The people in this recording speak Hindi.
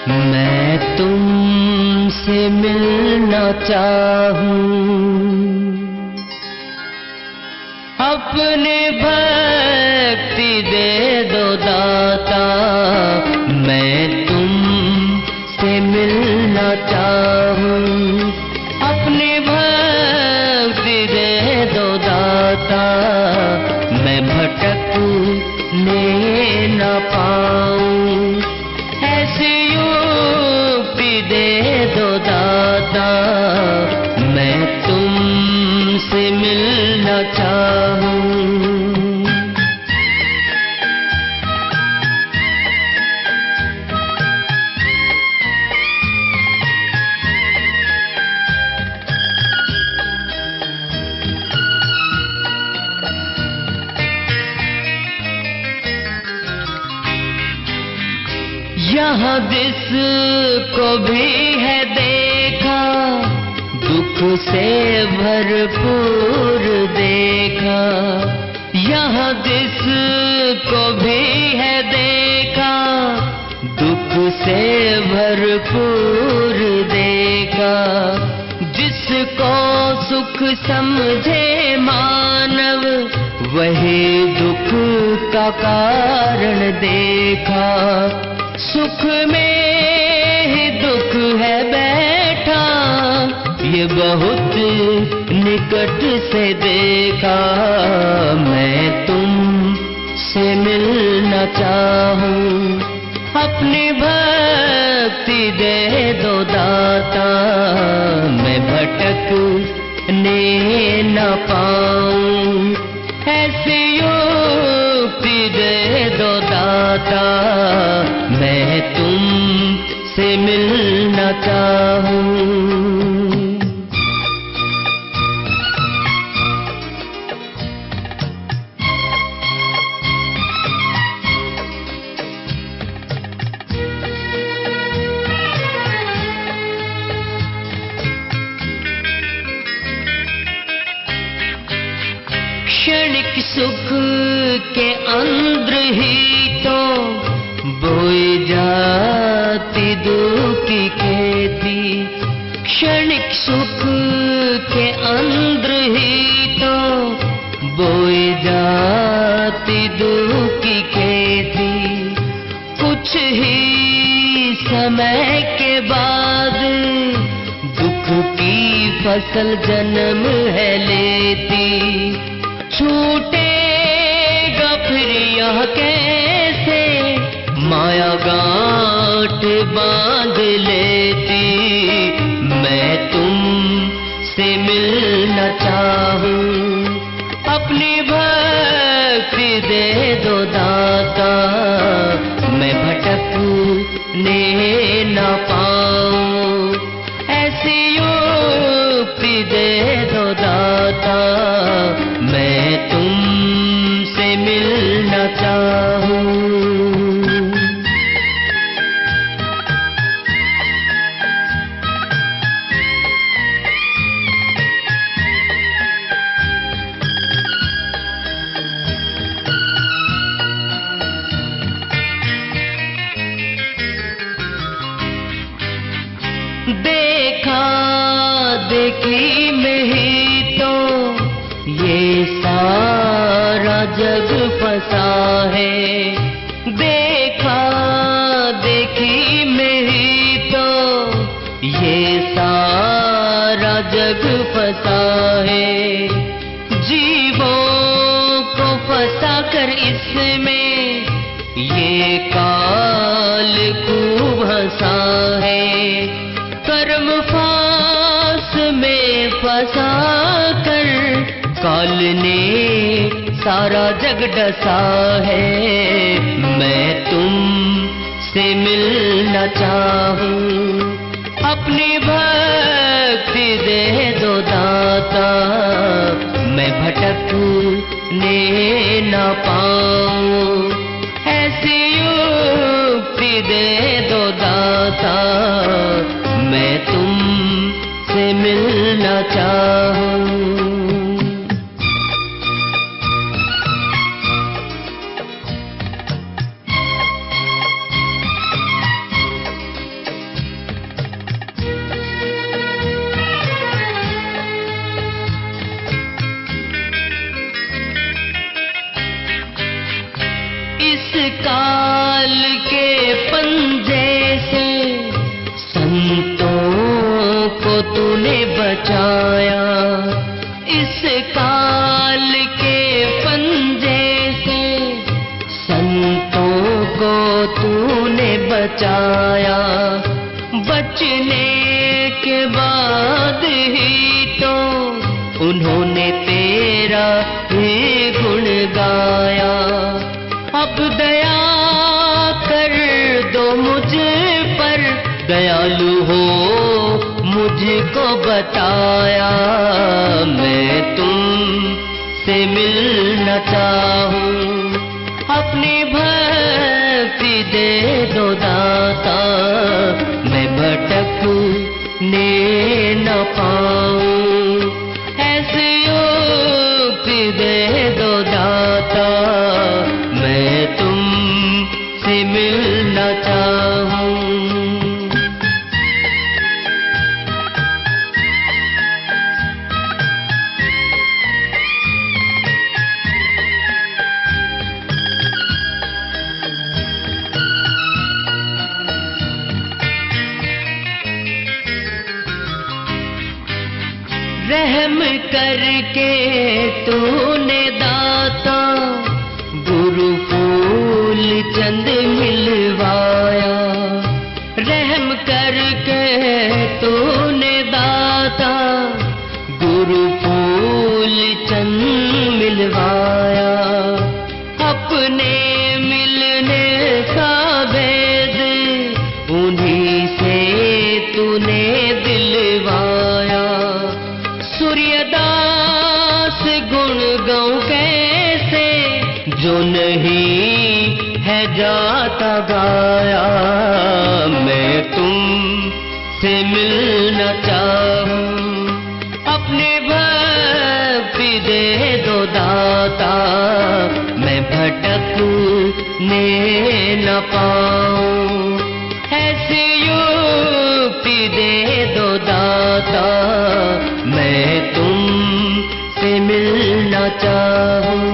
मैं तुमसे मिलना चाहूं, अपनी भक्ति दे दो दाता। मैं तुमसे मिलना चाहूं, अपनी भक्ति दे दो दाता। मैं भटकने न पाऊं, ऐसी युक्ति दे दो दाता। मैं तुमसे मिलना चाहूं। यहाँ जिसको भी है देखा, दुख से भरपूर देखा। यहाँ जिसको भी है देखा, दुख से भरपूर देखा। जिसको सुख समझे मानव, वही दुख का कारण देखा। सुख में ही दुख है बैठा, ये बहुत निकट से देखा। मैं तुमसे मिलना चाहूं, अपनी भक्ति दे दो दाता। मैं भटकने न पाऊं, ऐसी युक्ति दे दो दाता। मैं तुमसे मिलना चाहूं। क्षणिक सुख के अंदर ही तो बोई जाती दुख की खेती। क्षणिक सुख के अंदर ही तो बोई जाती दुख की खेती। कुछ ही समय के बाद दुख की फसल जन्म है लेती। छूटेगा फिर यह कैसे, माया गांठ बांध लेती। मैं तुमसे मिलना चाहूं, अपनी भक्ति दे दो दाता। मैं भटकने न पाऊं, ऐसी युक्ति दे दो दाता। मैं तुमसे मिलना चाहूं। देखा देखी में ही तो ये सारा जग फंसा है। देखा देखी में ही तो ये सारा जग फंसा है। जीवों को फंसा कर इसमें ये काल खूब हंसा है। कर्म फांस में फंसा कर काल ने सारा जग डसा है। मैं तुमसे मिलना चाहूं, अपनी भक्ति दे दो दाता। मैं भटकने न पाऊं, ऐसी युक्ति दे दो दाता। मैं तुमसे मिलना चाहूं। बचाया, इस काल के पंजे से संतों को तूने बचाया। बचने के बाद ही तो उन्होंने तेरा ही गुण गाया। अब दया कर दो मुझ पर, दयालु हो मुझको बताया। मैं तुमसे मिलना चाहूं, अपनी भक्ति दे दो दाता, मैं भटकने न पाऊं। ऐसी युक्ति दे दो दाता, मैं तुमसे मिलना चाहूं। रहम करके तूने दाता गुरु फूल चंद मिलवाया। रहम करके तूने दाता गुरु फूल चंद मिलवाया। अपने मिलने का भेद उन्हीं से तूने दिलवाया। सूर्यदास गुण गाऊं कैसे, जो नहीं है जाता गाया। मैं तुमसे मिलना चाहूं, अपनी भक्ति दे दो दाता, मैं भटकने न पाऊं। ऐसी युक्ति दे दो दाता, मैं तुमसे मिलना चाहूं।